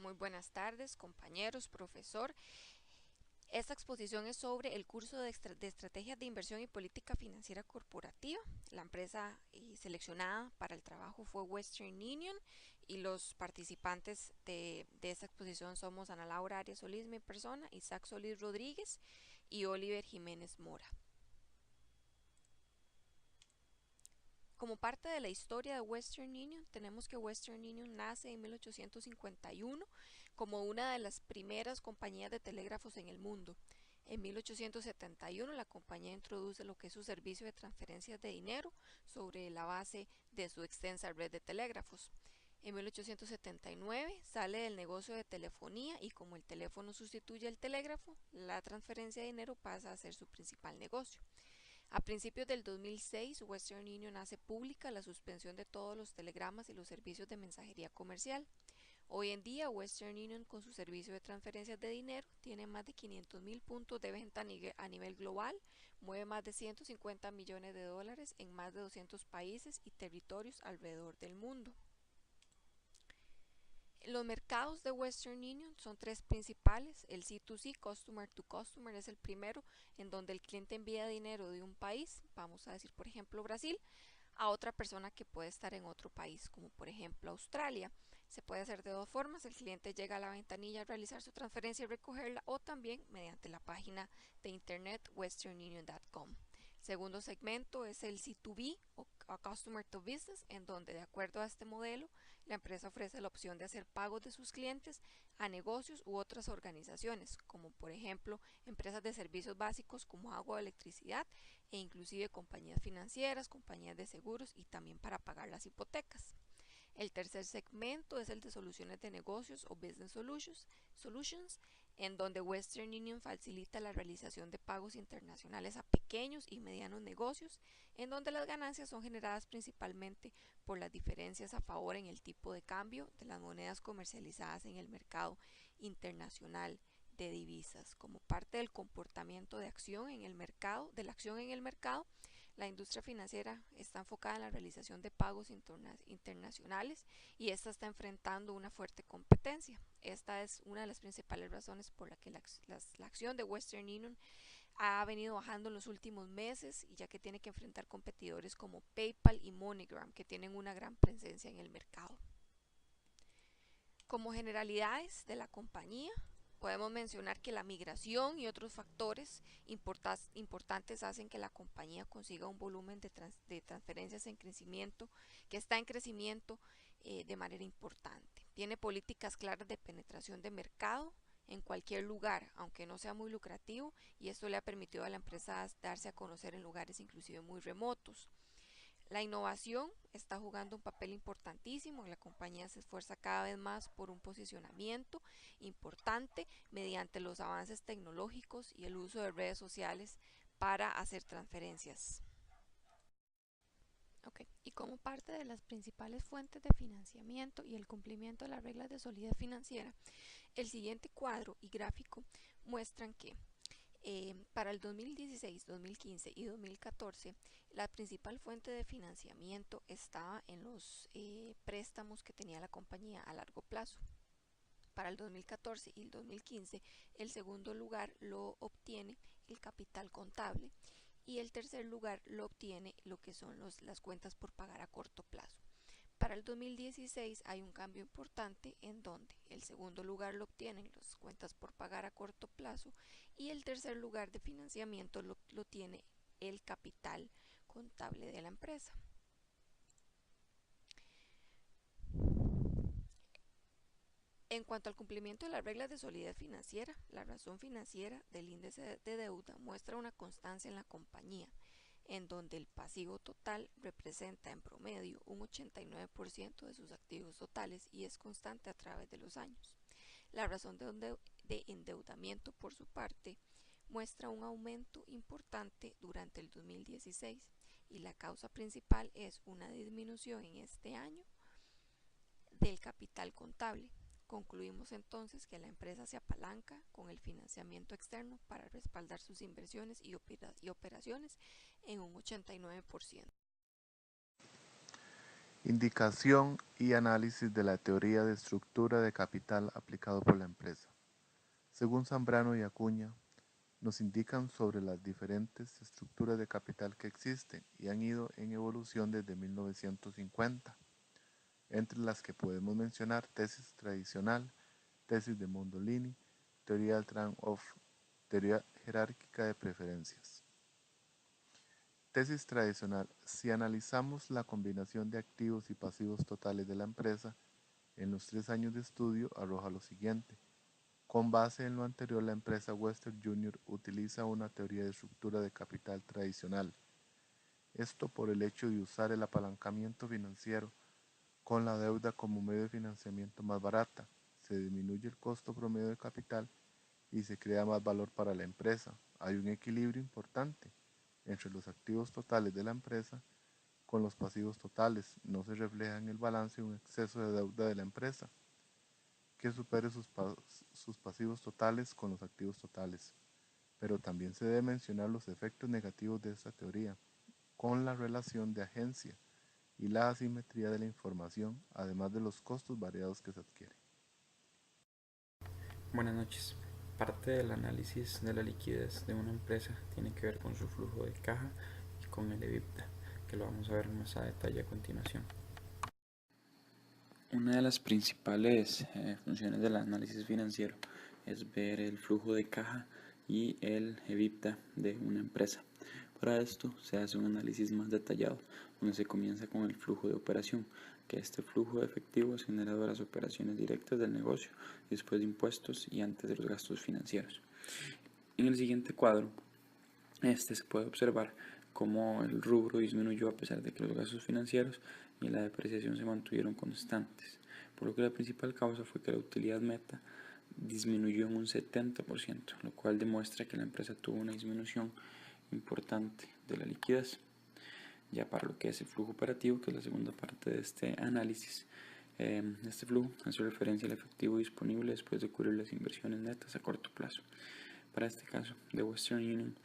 Muy buenas tardes, compañeros, profesor. Esta exposición es sobre el curso de Estrategias de Inversión y Política Financiera Corporativa. La empresa seleccionada para el trabajo fue Western Union y los participantes de esta exposición somos Ana Laura Arias Solís, mi persona, Isaac Solís Rodríguez y Oliver Jiménez Mora. Como parte de la historia de Western Union, tenemos que Western Union nace en 1851 como una de las primeras compañías de telégrafos en el mundo. En 1871 la compañía introduce lo que es su servicio de transferencias de dinero sobre la base de su extensa red de telégrafos. En 1879 sale del negocio de telefonía y como el teléfono sustituye al telégrafo, la transferencia de dinero pasa a ser su principal negocio. A principios del 2006, Western Union hace pública la suspensión de todos los telegramas y los servicios de mensajería comercial. Hoy en día, Western Union, con su servicio de transferencias de dinero, tiene más de 500.000 puntos de venta a nivel global, mueve más de 150 millones de dólares en más de 200 países y territorios alrededor del mundo. Los mercados de Western Union son tres principales. El C2C, Customer to Customer, es el primero, en donde el cliente envía dinero de un país, vamos a decir por ejemplo Brasil, a otra persona que puede estar en otro país, como por ejemplo Australia. Se puede hacer de dos formas: el cliente llega a la ventanilla a realizar su transferencia y recogerla, o también mediante la página de internet westernunion.com. Segundo segmento es el C2B o Customer to Business, en donde de acuerdo a este modelo la empresa ofrece la opción de hacer pagos de sus clientes a negocios u otras organizaciones, como por ejemplo empresas de servicios básicos como agua o electricidad, e inclusive compañías financieras, compañías de seguros y también para pagar las hipotecas. El tercer segmento es el de soluciones de negocios o Business Solutions, en donde Western Union facilita la realización de pagos internacionales a pequeños y medianos negocios, en donde las ganancias son generadas principalmente por las diferencias a favor en el tipo de cambio de las monedas comercializadas en el mercado internacional de divisas. Como parte del comportamiento de acción en el mercado, la industria financiera está enfocada en la realización de pagos internacionales y esta está enfrentando una fuerte competencia. Esta es una de las principales razones por la que la acción de Western Union ha venido bajando en los últimos meses, y ya que tiene que enfrentar competidores como PayPal y MoneyGram, que tienen una gran presencia en el mercado. Como generalidades de la compañía, podemos mencionar que la migración y otros factores importantes hacen que la compañía consiga un volumen de transferencias en crecimiento, que está en crecimiento de manera importante. Tiene políticas claras de penetración de mercado en cualquier lugar, aunque no sea muy lucrativo, y esto le ha permitido a la empresa darse a conocer en lugares inclusive muy remotos. La innovación está jugando un papel importantísimo. La compañía se esfuerza cada vez más por un posicionamiento importante mediante los avances tecnológicos y el uso de redes sociales para hacer transferencias. Y como parte de las principales fuentes de financiamiento y el cumplimiento de las reglas de solidez financiera, el siguiente cuadro y gráfico muestran que para el 2016, 2015 y 2014, la principal fuente de financiamiento estaba en los préstamos que tenía la compañía a largo plazo. Para el 2014 y el 2015, el segundo lugar lo obtiene el capital contable y el tercer lugar lo obtiene lo que son las cuentas por pagar a corto plazo. Para el 2016 hay un cambio importante en donde el segundo lugar lo obtienen las cuentas por pagar a corto plazo y el tercer lugar de financiamiento lo tiene el capital contable de la empresa. En cuanto al cumplimiento de las reglas de solidez financiera, la razón financiera del índice de deuda muestra una constancia en la compañía, en donde el pasivo total representa en promedio un 89% de sus activos totales y es constante a través de los años. La razón de endeudamiento, por su parte, muestra un aumento importante durante el 2016 y la causa principal es una disminución en este año del capital contable. Concluimos entonces que la empresa se apalanca con el financiamiento externo para respaldar sus inversiones y operaciones en un 89%. Indicación y análisis de la teoría de estructura de capital aplicado por la empresa. Según Zambrano y Acuña, nos indican sobre las diferentes estructuras de capital que existen y han ido en evolución desde 1950, entre las que podemos mencionar tesis tradicional, tesis de Mondolini, teoría del trade-off, teoría jerárquica de preferencias. Tesis tradicional. Si analizamos la combinación de activos y pasivos totales de la empresa en los 3 años de estudio, arroja lo siguiente. Con base en lo anterior, la empresa Western Junior utiliza una teoría de estructura de capital tradicional. Esto por el hecho de usar el apalancamiento financiero con la deuda como medio de financiamiento más barata. Se disminuye el costo promedio de capital y se crea más valor para la empresa. Hay un equilibrio importante entre los activos totales de la empresa con los pasivos totales. No se refleja en el balance un exceso de deuda de la empresa que supere sus pasivos totales con los activos totales. Pero también se debe mencionar los efectos negativos de esta teoría, con la relación de agencia y la asimetría de la información, además de los costos variados que se adquieren. Buenas noches. Parte del análisis de la liquidez de una empresa tiene que ver con su flujo de caja y con el EBITDA, que lo vamos a ver más a detalle a continuación. Una de las principales funciones del análisis financiero es ver el flujo de caja y el EBITDA de una empresa. Para esto se hace un análisis más detallado, donde se comienza con el flujo de operación, que este flujo de efectivo es generado de las operaciones directas del negocio, después de impuestos y antes de los gastos financieros. En el siguiente cuadro, se puede observar cómo el rubro disminuyó a pesar de que los gastos financieros y la depreciación se mantuvieron constantes, por lo que la principal causa fue que la utilidad meta disminuyó en un 70%, lo cual demuestra que la empresa tuvo una disminución importante de la liquidez. Ya para lo que es el flujo operativo, que es la segunda parte de este análisis, este flujo hace referencia al efectivo disponible después de cubrir las inversiones netas a corto plazo. Para este caso de Western Union,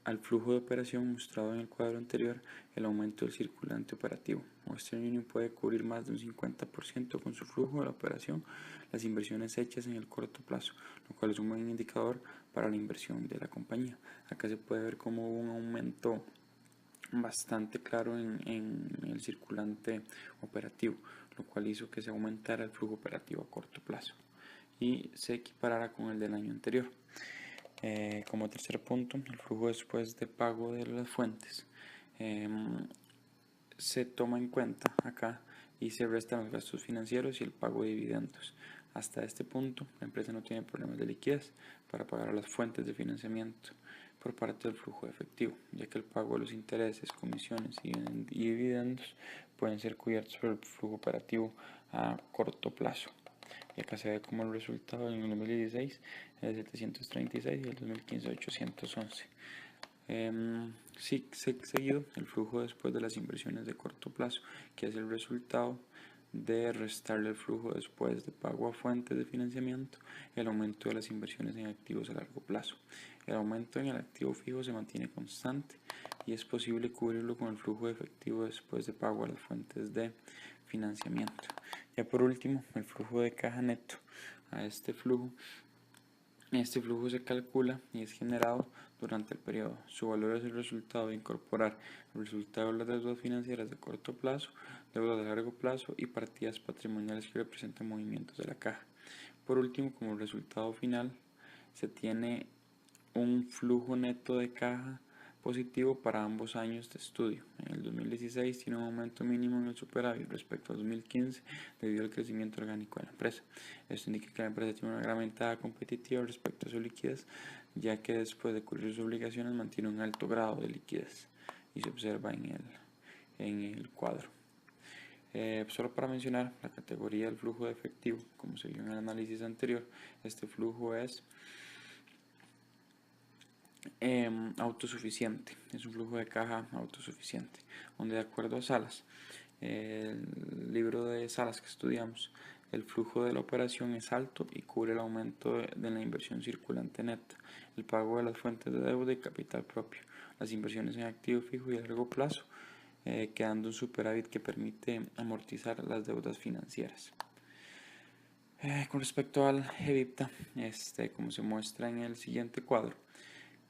al flujo de operación mostrado en el cuadro anterior, el aumento del circulante operativo. Western Union puede cubrir más de un 50% con su flujo de la operación las inversiones hechas en el corto plazo, lo cual es un buen indicador para la inversión de la compañía. Acá se puede ver como hubo un aumento bastante claro en el circulante operativo, lo cual hizo que se aumentara el flujo operativo a corto plazo y se equiparara con el del año anterior. Como tercer punto, el flujo después de pago de las fuentes. Se toma en cuenta acá y se restan los gastos financieros y el pago de dividendos. Hasta este punto, la empresa no tiene problemas de liquidez para pagar a las fuentes de financiamiento por parte del flujo de efectivo, ya que el pago de los intereses, comisiones y dividendos pueden ser cubiertos por el flujo operativo a corto plazo. Y acá se ve como el resultado en el 2016 es de 736 y el 2015 811. Seguido el flujo después de las inversiones de corto plazo, que es el resultado de restarle el flujo después de pago a fuentes de financiamiento, el aumento de las inversiones en activos a largo plazo. El aumento en el activo fijo se mantiene constante y es posible cubrirlo con el flujo de efectivo después de pago a las fuentes de financiamiento. Ya por último, el flujo de caja neto. A este flujo se calcula y es generado durante el periodo. Su valor es el resultado de incorporar el resultado de las deudas financieras de corto plazo, deudas de largo plazo y partidas patrimoniales que representan movimientos de la caja. Por último, como resultado final, se tiene un flujo neto de caja positivo para ambos años de estudio. En el 2016 tiene un aumento mínimo en el superávit respecto al 2015 debido al crecimiento orgánico de la empresa. Esto indica que la empresa tiene una gran ventaja competitiva respecto a su liquidez, ya que después de cubrir sus obligaciones mantiene un alto grado de liquidez y se observa en el cuadro. Solo para mencionar la categoría del flujo de efectivo, como se vio en el análisis anterior, este flujo es autosuficiente, es un flujo de caja autosuficiente, donde de acuerdo a Salas, el libro de Salas que estudiamos, el flujo de la operación es alto y cubre el aumento de la inversión circulante neta, el pago de las fuentes de deuda y capital propio, las inversiones en activo fijo y a largo plazo, quedando un superávit que permite amortizar las deudas financieras. Con respecto al EBITDA, como se muestra en el siguiente cuadro,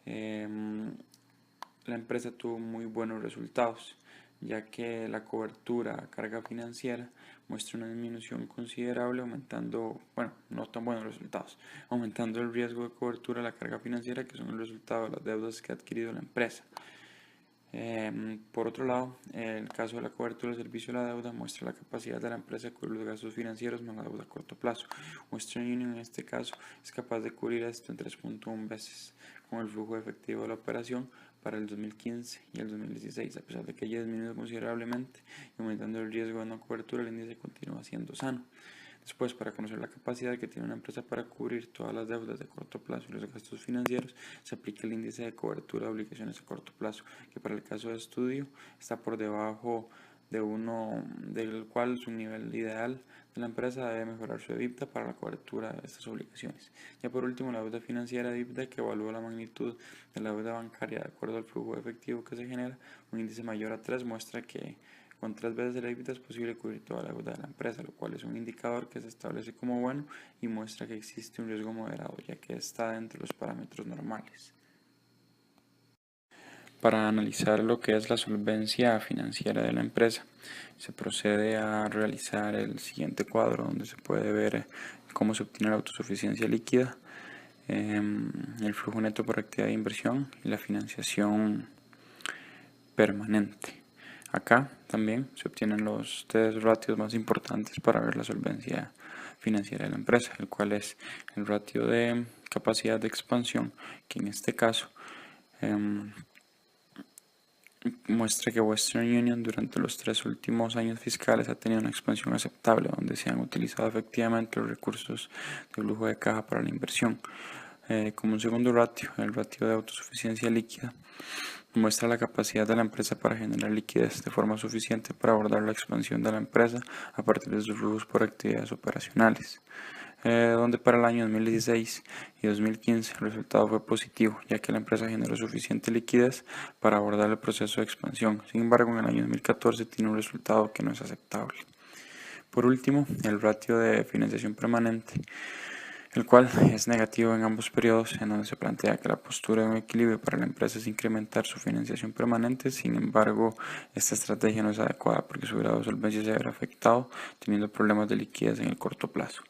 la empresa tuvo muy buenos resultados, ya que la cobertura a carga financiera muestra una disminución considerable, aumentando, bueno, no tan buenos resultados, aumentando el riesgo de cobertura a la carga financiera, que son el resultado de las deudas que ha adquirido la empresa. Por otro lado, el caso de la cobertura del servicio de la deuda muestra la capacidad de la empresa de cubrir los gastos financieros más la deuda a corto plazo. Western Union en este caso es capaz de cubrir esto en 3.1 veces con el flujo efectivo de la operación para el 2015 y el 2016, a pesar de que haya disminuido considerablemente y aumentando el riesgo de no cobertura, el índice continúa siendo sano. Después, para conocer la capacidad que tiene una empresa para cubrir todas las deudas de corto plazo y los gastos financieros, se aplica el índice de cobertura de obligaciones a corto plazo, que para el caso de estudio está por debajo de uno, del cual su nivel ideal de la empresa debe mejorar su EBITDA para la cobertura de estas obligaciones. Ya por último, la deuda financiera de EBITDA, que evalúa la magnitud de la deuda bancaria de acuerdo al flujo efectivo que se genera. Un índice mayor a 3 muestra que con 3 veces el EBITDA es posible cubrir toda la deuda de la empresa, lo cual es un indicador que se establece como bueno y muestra que existe un riesgo moderado, ya que está dentro de los parámetros normales. Para analizar lo que es la solvencia financiera de la empresa, se procede a realizar el siguiente cuadro, donde se puede ver cómo se obtiene la autosuficiencia líquida, el flujo neto por actividad de inversión y la financiación permanente. Acá también se obtienen los tres ratios más importantes para ver la solvencia financiera de la empresa, el cual es el ratio de capacidad de expansión, que en este caso muestra que Western Union durante los 3 últimos años fiscales ha tenido una expansión aceptable, donde se han utilizado efectivamente los recursos de flujo de caja para la inversión. Como un segundo ratio, el ratio de autosuficiencia líquida muestra la capacidad de la empresa para generar liquidez de forma suficiente para abordar la expansión de la empresa a partir de sus flujos por actividades operacionales, donde para el año 2016 y 2015 el resultado fue positivo, ya que la empresa generó suficiente liquidez para abordar el proceso de expansión. Sin embargo, en el año 2014 tiene un resultado que no es aceptable. Por último, el ratio de financiación permanente, el cual es negativo en ambos periodos, en donde se plantea que la postura de un equilibrio para la empresa es incrementar su financiación permanente. Sin embargo, esta estrategia no es adecuada porque su grado de solvencia se verá afectado, teniendo problemas de liquidez en el corto plazo.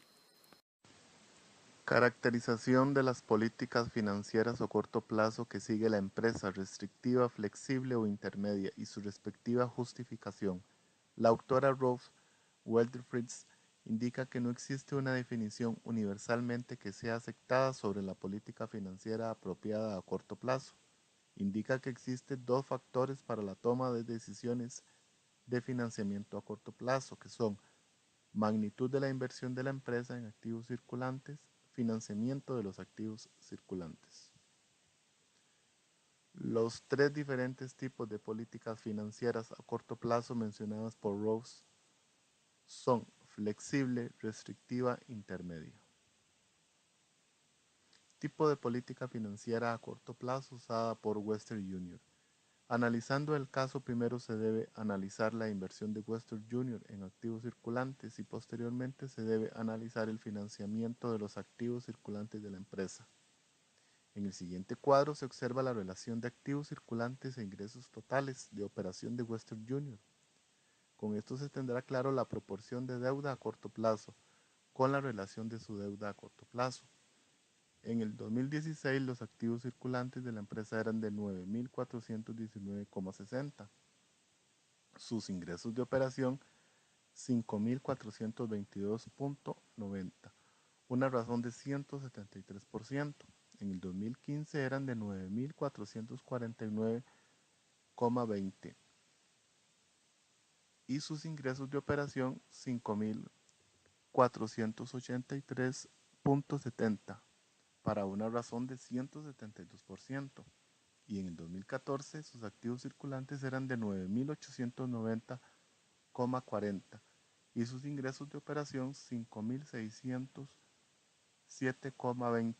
Caracterización de las políticas financieras a corto plazo que sigue la empresa: restrictiva, flexible o intermedia, y su respectiva justificación. La autora Rose Welterfritz indica que no existe una definición universalmente que sea aceptada sobre la política financiera apropiada a corto plazo. Indica que existen dos factores para la toma de decisiones de financiamiento a corto plazo, que son magnitud de la inversión de la empresa en activos circulantes, financiamiento de los activos circulantes. Los tres diferentes tipos de políticas financieras a corto plazo mencionadas por Rose son flexible, restrictiva, intermedia. Tipo de política financiera a corto plazo usada por Western Union. Analizando el caso, primero se debe analizar la inversión de Western Union en activos circulantes y posteriormente se debe analizar el financiamiento de los activos circulantes de la empresa. En el siguiente cuadro se observa la relación de activos circulantes e ingresos totales de operación de Western Union. Con esto se tendrá claro la proporción de deuda a corto plazo con la relación de su deuda a corto plazo. En el 2016 los activos circulantes de la empresa eran de 9.419,60. Sus ingresos de operación 5.422,90, una razón de 173%. En el 2015 eran de 9.449,20 y sus ingresos de operación 5.483,70, para una razón de 172%. Y en el 2014 sus activos circulantes eran de 9.890,40 y sus ingresos de operación 5.607,20,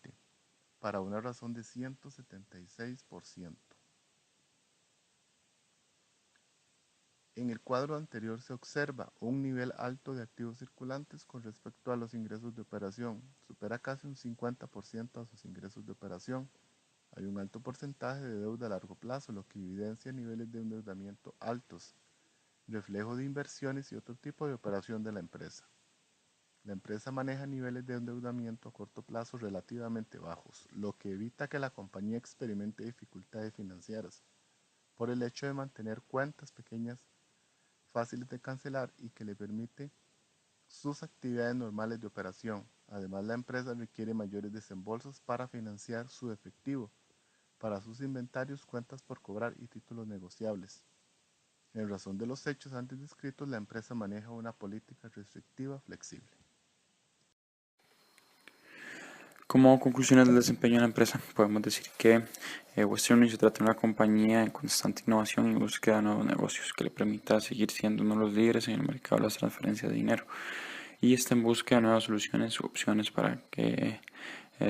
para una razón de 176%. En el cuadro anterior se observa un nivel alto de activos circulantes con respecto a los ingresos de operación. Supera casi un 50% a sus ingresos de operación. Hay un alto porcentaje de deuda a largo plazo, lo que evidencia niveles de endeudamiento altos, reflejo de inversiones y otro tipo de operación de la empresa. La empresa maneja niveles de endeudamiento a corto plazo relativamente bajos, lo que evita que la compañía experimente dificultades financieras por el hecho de mantener cuentas pequeñas fáciles de cancelar y que le permite sus actividades normales de operación. Además, la empresa requiere mayores desembolsos para financiar su efectivo, para sus inventarios, cuentas por cobrar y títulos negociables. En razón de los hechos antes descritos, la empresa maneja una política restrictiva flexible. Como conclusiones del desempeño de la empresa, podemos decir que Western Union se trata de una compañía en constante innovación y búsqueda de nuevos negocios que le permita seguir siendo uno de los líderes en el mercado de las transferencias de dinero, y está en busca de nuevas soluciones u opciones para que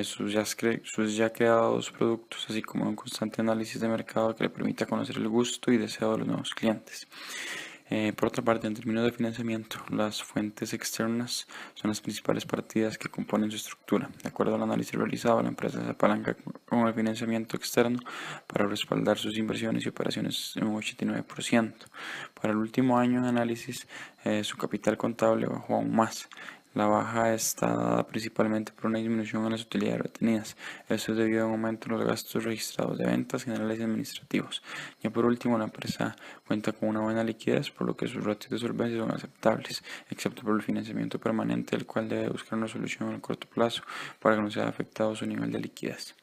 sus ya creados productos, así como un constante análisis de mercado que le permita conocer el gusto y deseo de los nuevos clientes. Por otra parte, en términos de financiamiento, las fuentes externas son las principales partidas que componen su estructura. De acuerdo al análisis realizado, la empresa se apalanca con el financiamiento externo para respaldar sus inversiones y operaciones en un 89%. Para el último año de análisis, su capital contable bajó aún más. La baja está dada principalmente por una disminución en las utilidades retenidas. Esto es debido a un aumento en los gastos registrados de ventas generales y administrativos. Y por último, la empresa cuenta con una buena liquidez, por lo que sus ratios de solvencia son aceptables, excepto por el financiamiento permanente, el cual debe buscar una solución a corto plazo para que no sea afectado su nivel de liquidez.